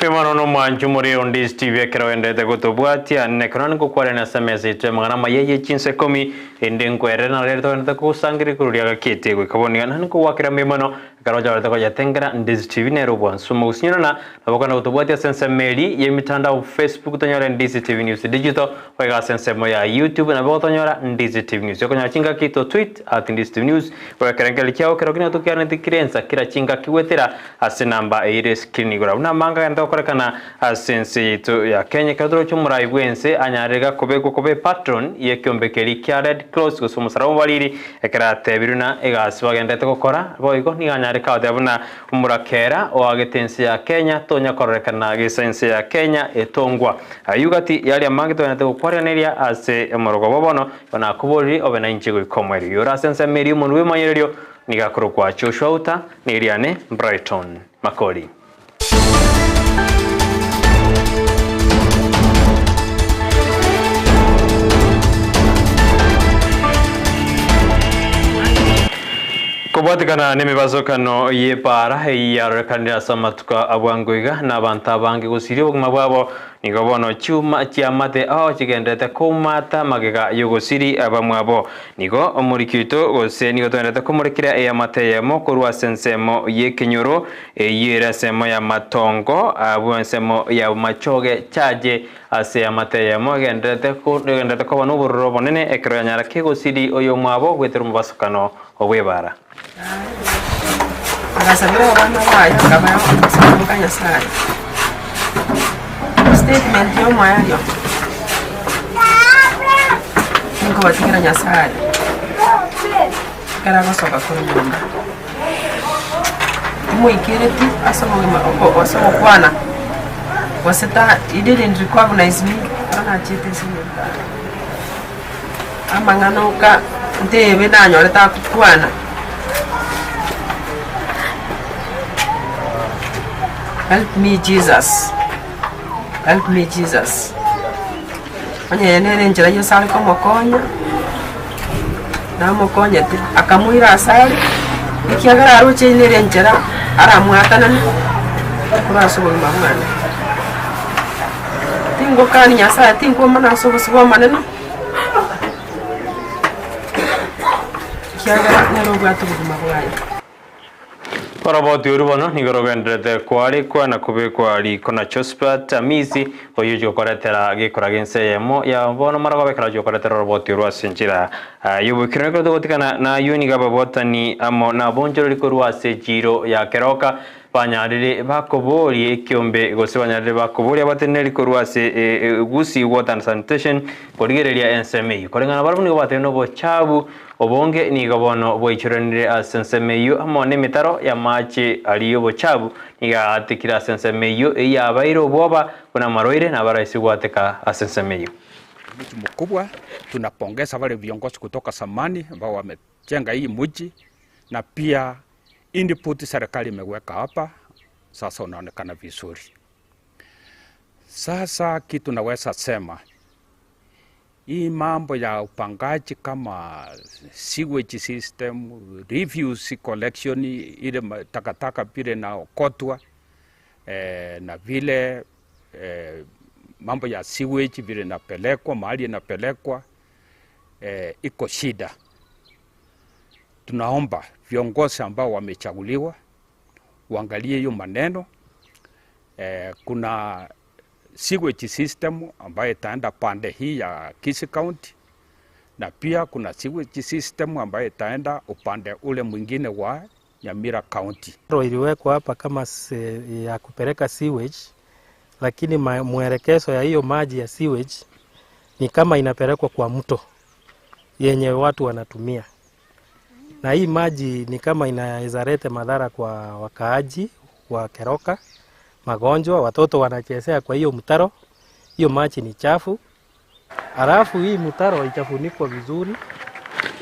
Mimano no manju muri on Ndizi TV ekero gutubwatia nekrani kukware na SMS itwe magana mayeye chinse komi ende nkwere na rero ndo kusangiri kurudia gakete gwikabonia nani kuwakira mimano karoja rero koja tengera Ndizi TV nero bwansumo usinyana na abakana gutubwatia sense meli ye mitandao Facebook tonyora Ndizi TV News digital wega sense moya YouTube na botonyora Ndizi TV News yokonya chinga kito tweet @Ndizi TV News wega kerengeli kyao kerogina tukiana tikirenza kira chinga kiwetera ase namba ire screen igora una manga ndo korekana sense yitu ya Kenya kadro chumura ibwense anyarega kobe patron ye kyombekeri kya Red Cross gusumusarabo baliri ekarate biruna egasi bagendete gukora boigo ni anyareka odabuna umurakera oagetense ya Kenya tonya korekana gisense ya Kenya etongwa ayugati yali amangito yanate gukwareneria ase emorogo bobono bana kubori obena inchigo ikomweri yora sense meri umuntu wemanyererio nigakoro kwa Joshua Uta niriane Brighton Makori. Kubatikana nimibazokano yepara yarekandira samatuka abwangoiga nabanta bangi gusiri buguma bwabo nigobono chuma chiamate aho chigendete kumata magega yogosiri abamwabo nigo omurikito gose nigo twendete kumurikira eyamate yemo kurwa sensemo yekenyoro yera semo ya matongo abwensemo ya machoge chaje ase amate yemo gendete ko bano burro bonene ekro yanyara kegosiri oyo mwabo gwetero mubasokano obwebara Agasabira abana bayo kabaya kumusanga sai. Statement yo mwayo. Ngo batikira nyasari. Kara basoka kurumba. Muikireti asomo kwana. Waseta he didn't recognize me. Ana chete singa. Amangano ka ndebe nanyo leta kwana. Help me, Jesus. Help me, Jesus. Onye nene njira yo sali ko mokonya. Na mokonya tu akamuira asali. Ikiagara aruche nere njira aramwatana. Kuraso mwana. Tingo kani nyasa tingo mana so maneno. Ikiagara nero gwatu mabwayo. Paraboti urubano nigorogendete kwari kwana kube kwari kona chospat amizi oyujo koretera gikoragense yemo ya bono maragobe karajo koretera roboti urwasinjira yubukirwe ko dogotikana na yuni gababota ni amo na bonjoro likorwase jiro ya keroka banyarire bakobori ekyombe gose banyarire bakobori abateneri korwase Gusii water and sanitation korigereria NSMA korengana barabuni bateno bo chabu obonge ni gabono boichiranire asensemeyo amone mitaro ya machi aliyo bochabu niga atikira asensemeyo ya bairo boba kuna maroire na baraisi gwateka asensemeyo. Mji mkubwa tunapongeza wale viongozi kutoka samani ambao wamejenga hii mji na pia input serikali imeweka hapa sasa unaonekana vizuri. Sasa kitu naweza sema hii mambo ya upangaji kama sewage system, refuse collection, ile takataka pile na okotwa na vile mambo ya sewage vile napelekwa, mahali napelekwa iko shida. Tunaomba viongozi ambao wamechaguliwa uangalie hiyo maneno. Kuna sewage system ambayo itaenda pande hii ya Kisii County na pia kuna sewage system ambayo itaenda upande ule mwingine wa Nyamira County. Iliwekwa hapa kama ya kupeleka sewage, lakini mwelekezo ya hiyo maji ya sewage ni kama inapelekwa kwa mto yenye watu wanatumia. Na hii maji ni kama inaweza leta madhara kwa wakaaji wa Keroka, magonjwa, watoto wanachezea kwa hiyo mtaro. Hiyo maji ni chafu. Alafu hii mtaro itafunikwa vizuri.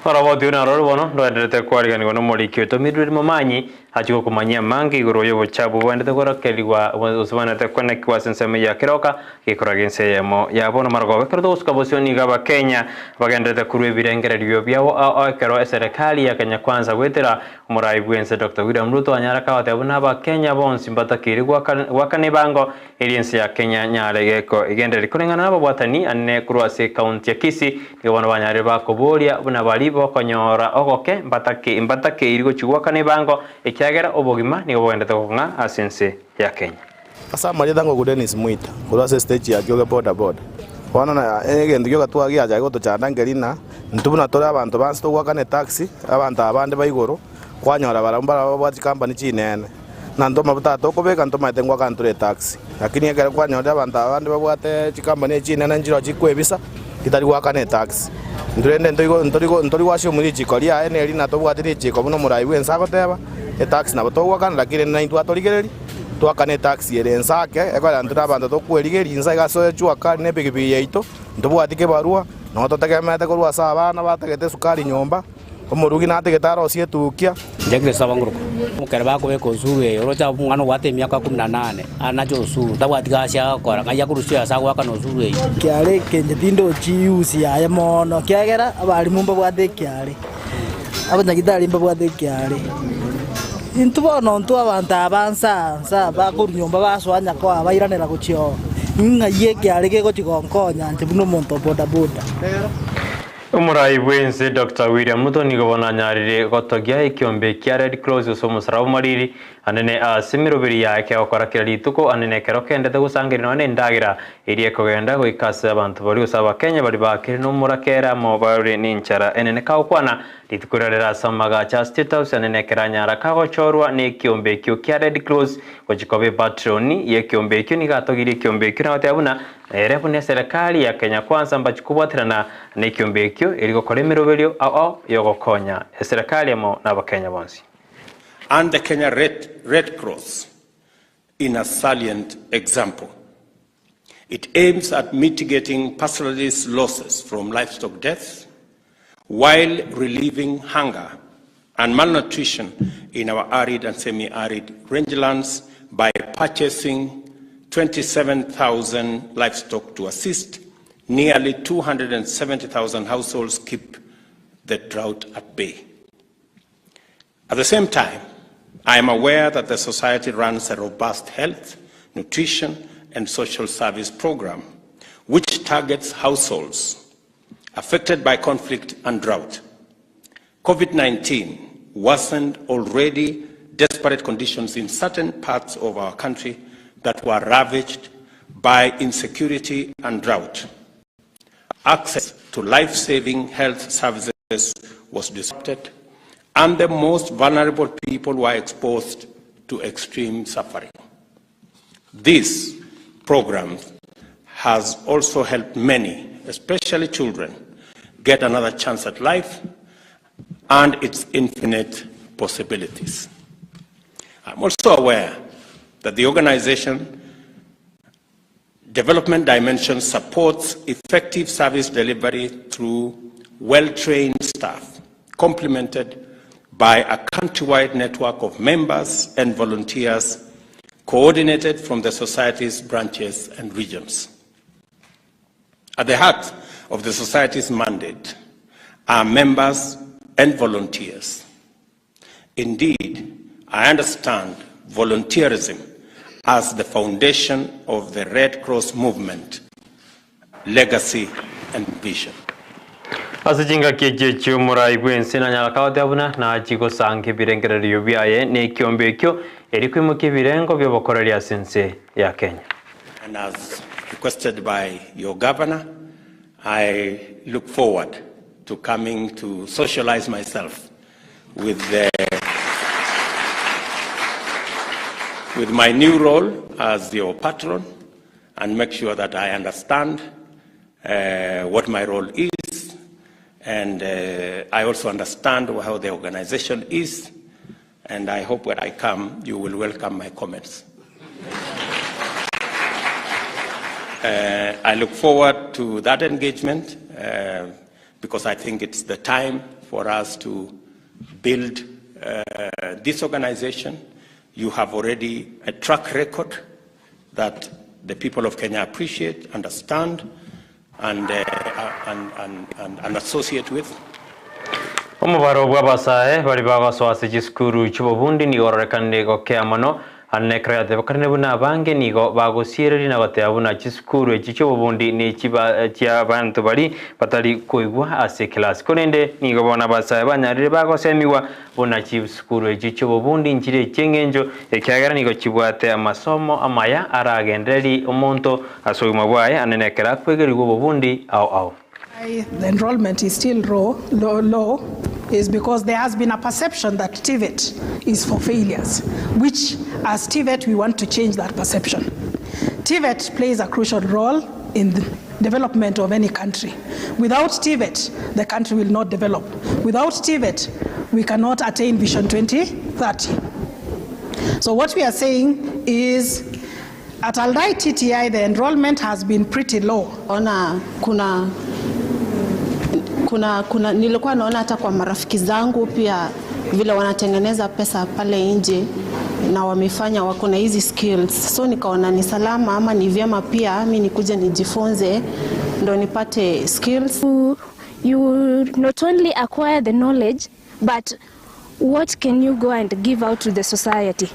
Paraboti una roro bono ndo enderete kwari gani gono mori kyoto miduri mamanyi achiko kumanyia mangi iguru yo buchabu bwende gora keliwa uswana te kone kwa senseme ya kiroka ikora gense yamo ya bono margo kerdo uskabosioni gaba Kenya bagende te kurwe birengere ryo byao kero serikali ya Kenya kwanza gwetera umurai bwense Dr. William Ruto anyaraka watabuna ba Kenya bonsi mbatakiri wakane bango eliense ya Kenya nyaregeko igende rikurengana nabo bwatani anne kurwase county ya Kisii ni wana banyare bakoboria buna bali bakonyora ogoke mbatake irigo chugwakane bango ikiagera obogima ni obwende tokunga asense ya Kenya asa marida ngo Dennis Mwita kurwase stage ya kyoge boda wana na egende kyoga twagi aja goto chandangerina ntubuna tora abantu bansi togwakane taxi abantu abande bayigoro kwanyora barambara babati company chinene na ndoma butato kubeka ndoma tengwa kanture taxi lakini egere kwanyora abantu abande babwate chikambani chinene njiro chikwebisa kitari gwakane taxi ndurende ntori washo muri chikoria ene rina tobwatire chiko buno murai wensa goteba taxi na botogwakana lakini na intu atorigereri twakane taxi ere nsake ekora ndura abantu tokwerigeria insa igaso chwaka ne bigibi yaito ndobwatike barua no totegemete kurwa sabana bategete sukari nyomba umurugi na tegeta rosie tukia njegre sabanguruko mukere bako beko zure orocha mwana wate miaka 18 anacho usuru tabwatika cia kora ngaya kurusia sagwa kana zure kiare kenje tindo chiusi ya mono kiagera abari mumba bwate kiare abanyagitari mba bwate kiare intubono ntu abantu abansa sa bakurunyomba baswanya ko abairanera guchio ngaye kiare ke gochigonkonya nje buno monto boda umurai bwense Dr. William Ruto ni gobona nyarire gotogia ikiombe kia Red Cross usomusarau mariri anene asimirubiri yake okora kirituko anene kerokende tegusangirino ane ndagira irie kogenda goikasa abantu bari usaba Kenya bari bakire no murakera mobile ninchara enene kaukwana litukurera samaga cha State House anene keranyara kagochorwa ne kiombe kyo kia Red Cross gochikobe patroni ye kiombe kyo ni gatogiri kiombe kyo na tabuna repune serikali ya Kenya kwanza mbachikubwatirana ne kiombe kyo iri gokora imiroberio ao yogokonya serikali mo na Kenya bonsi. And the Kenya Red Cross in a salient example. It aims at mitigating pastoralist losses from livestock deaths while relieving hunger and malnutrition in our arid and semi-arid rangelands by purchasing 27,000 livestock to assist nearly 270,000 households keep the drought at bay. At the same time, I am aware that the society runs a robust health, nutrition, and social service program, which targets households affected by conflict and drought. COVID-19 worsened already desperate conditions in certain parts of our country that were ravaged by insecurity and drought. Access to life-saving health services was disrupted, and the most vulnerable people were exposed to extreme suffering. This program has also helped many, especially children, get another chance at life and its infinite possibilities. I'm also aware that the organization Development Dimension supports effective service delivery through well-trained staff, complemented by a countrywide network of members and volunteers coordinated from the society's branches and regions. At the heart of the society's mandate are members and volunteers. Indeed, I understand volunteerism as the foundation of the Red Cross movement, legacy and vision. Asijinga kejechu murai bwense na nyalakawa abuna na chiko sange birengera ryobiaye ne kiombe kyo erikwimuke birengo byobokoreria sense ya Kenya. And as requested by your governor, I look forward to coming to socialize myself with my new role as your patron and make sure that I understand what my role is. And I also understand how the organization is, and I hope when I come, you will welcome my comments. I look forward to that engagement because I think it's the time for us to build this organization, you have already a track record that the people of Kenya appreciate, understand, and associate with. Omubaro bwabasae bali bagoswase chiskuru chubobundi ni ororekane gokea mono anne kreate bakarne buna bange nigo bagosiereri na gotea buna chiskuru chichobobundi ni chiba chia bantu bali batali koigwa ase class konende nigo bona basae banyarire bagosemiwa buna chiskuru chichobobundi nchire chengenjo ekyagera nigo chibwate amasomo amaya aragenderi omonto asoyuma bwaye anenekera kwegerirwa bobundi au. The enrollment is still low is because there has been a perception that TVET is for failures, which as TVET we want to change that perception. TVET plays a crucial role in the development of any country. Without TVET, the country will not develop. Without TVET, we cannot attain Vision 2030. So what we are saying is at Aldai TTI, the enrollment has been pretty low. Nilikuwa naona hata kwa marafiki zangu pia vile wanatengeneza pesa pale nje na wamefanya wako na hizi skills, so nikaona ni salama ama ni vyema pia mimi nikuje nijifunze ndo nipate skills. You not only acquire the knowledge, but what can you go and give out to the society?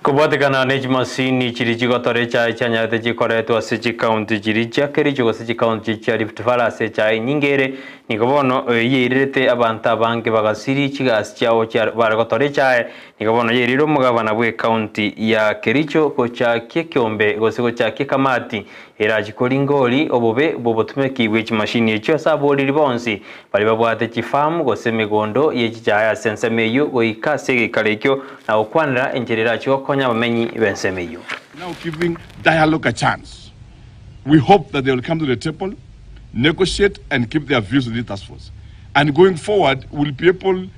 Kubatikana nejmasini chirichigotore cha chanyate chikoreto ase county chiricha kericho ase county cha Rift Valley ase cha nyingere nikobono yirete abanta banke bagasiri chigas chao cha baragotore cha nikobono yiriro mugabana bwe county ya Kericho ko cha Kikombe gose cha Kikamati era chikoringoli obobe bobotumeki which machine echo saboli libonsi bali babwate chifamu gose migondo yechichaya sensemeyo goikase kalekyo na okwanira enjerera choko Now giving dialogue a chance. We hope that they will come to the table, negotiate and keep their views with the task force. And going forward, we'll be able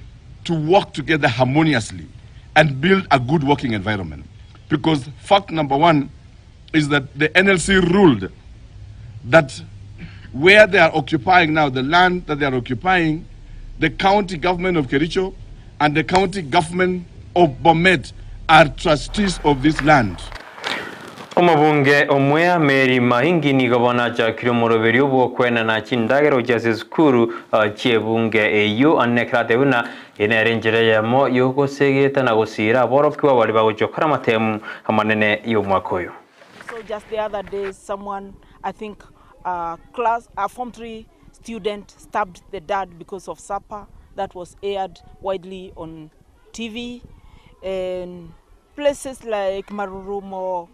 to work together harmoniously and build a good working environment. Because fact number one is that the NLC ruled that where they are occupying now, the land that they are occupying, the county government of Kericho and the county government of Bomet are trustees of this land. Omabunge omwea Mary Mahingi ni gavana cha Kiromoroberio bwo kwena na chindagero cha skuru chiebunge eyo anekrate buna inerenjere yamo yoko segeta na gusira borofkiwa bali bagojokara matemu amanene yo mwakoyo. So just the other day someone, I think a form 3 student stabbed the dad because of supper that was aired widely on TV. And places like Marurumo,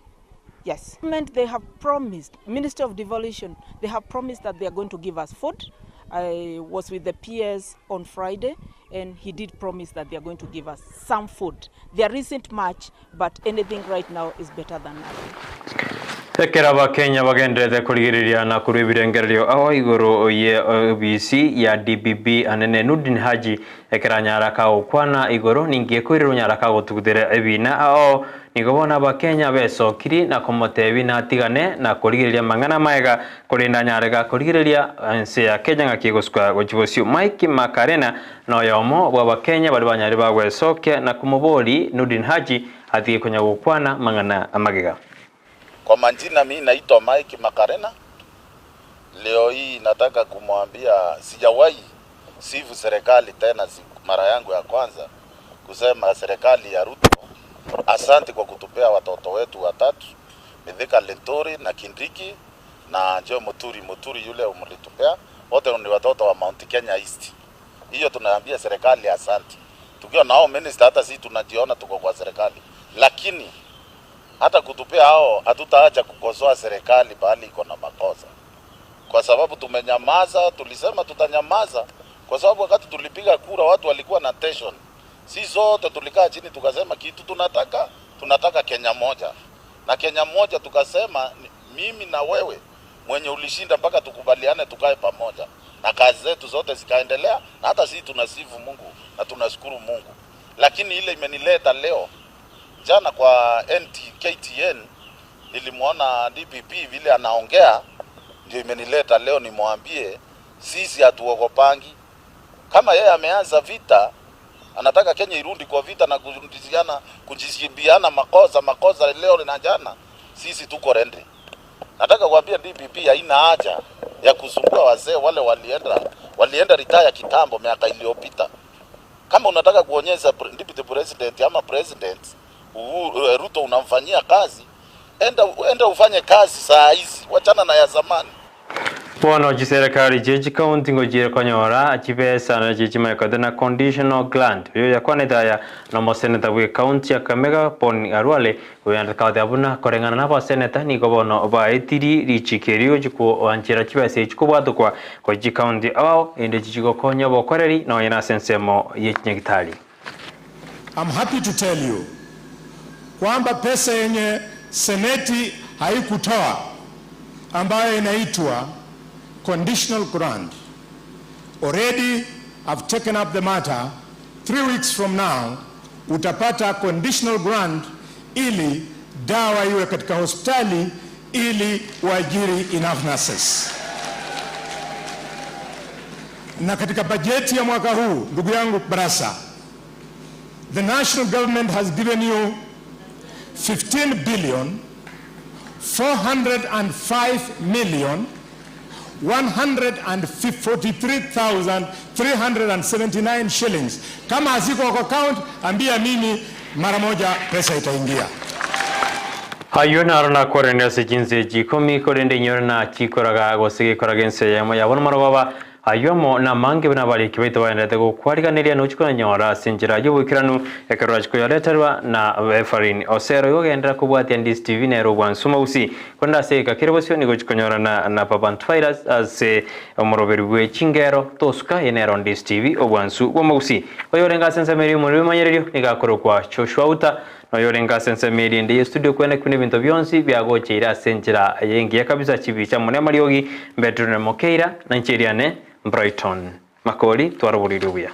yes. They have promised, Ministry of Devolution, they have promised that they are going to give us food. I was with the PS on Friday, and he did promise that they are going to give us some food. There isn't much, but anything right now is better than nothing. Tekera Kenya bagendete kurigiriria na kuribirengererio aho iguru ye OBC ya DBB anene Nudin Haji ekera nyaraka okwana iguru ningiye kwiriro nyaraka gutugudere ebina aho nigobona bakenya besokiri na komotebi na tigane na kurigiriria mangana maega kurinda nyaraka kurigiriria ense ya Kenya ngakigoswa gochibosio Mike Makarena no yomo bwa bakenya bali banyari bagwesoke na kumubori Nudin Haji atiye kunya gukwana mangana amagega. Kwa majina mimi naitwa Mike Makarena. Leo hii nataka kumwambia sijawahi sifu serikali tena, mara yangu ya kwanza kusema serikali ya Ruto asante kwa kutupea watoto wetu watatu, Mithika Lentori na Kindiki na Joe Muturi yule umlitupea, wote ni watoto wa Mount Kenya East. Hiyo tunaambia serikali asante. Tukiwa nao minister hata sisi tunajiona tuko kwa serikali, lakini hata kutupea hao hatutaacha kukosoa serikali bali iko na makosa. Kwa sababu tumenyamaza, tulisema tutanyamaza kwa sababu wakati tulipiga kura watu walikuwa na tension. Sisi zote tulikaa chini tukasema kitu tunataka Kenya moja. Na Kenya moja tukasema mimi na wewe mwenye ulishinda mpaka tukubaliane tukae pamoja. Na kazi zetu zote zikaendelea na hata sisi tunasifu Mungu na tunashukuru Mungu. Lakini ile imenileta leo jana kwa KTN nilimuona DPP vile anaongea, ndio imenileta leo nimwambie sisi hatuogopangi. Kama yeye ameanza vita Anataka Kenya irundi kwa vita na kujisibiana makosa leo na jana. Sisi tuko rendi. Nataka kuambia DPP haina haja ya kusumbua wazee wale walienda retire kitambo miaka iliyopita. Kama unataka kuonyesha deputy president ama president Ruto unamfanyia kazi, enda ufanye kazi saa hizi, wachana na ya zamani. Bono serikali jeji county ngojire konyora achibesa na jeji maikode na conditional grant yo yakwane daya na moseneta we county ya Kakamega poni arwale uyanda kaode abuna korengana na baseneta ni gobono ba etiri richikerio jiko anchira chibese chikubwato kwa jeji county ao ende jiko konya bokoreri na yana sensemo yechinyagitali. I'm happy to tell you kwamba pesa yenye seneti haikutoa ambayo inaitwa conditional grant. Already I've taken up the matter. 3 weeks from now, utapata conditional grant ili dawa iwe katika hospitali ili waajiri enough nurses. Na katika bajeti ya mwaka huu, ndugu yangu Barasa, the national government has given you 15 billion 405 million 143,379 shillings. Kama haziko kwa account, ambia mimi mara moja pesa itaingia. Hayo narona korene se jinse jikomi korende nyorna chikoraga gosige koragense yabona marobaba ayomo na mange bana bali kibito waendete go kwariganiria no chikona nyora sinjira yubukiranu ekarwachiko yoletarwa na Efarin Osero yogendera kubwatia Ndizi TV nero bwansuma usi kwenda se kakiribosyo ni go chikonyora na Pabant Virus ase omoroberi bwe chingero tosuka enero Ndizi TV obwansu bwomusi oyorenga sense meri muri manyererio nigakoro kwa Choshwauta noyorenga sense meri ndi studio kwene kune bintu byonsi byagochira senjira yengiye kabisa chibicha mune mariogi Bedroom Mokeira na nchiriane Brighton Makoli twaraburiruya.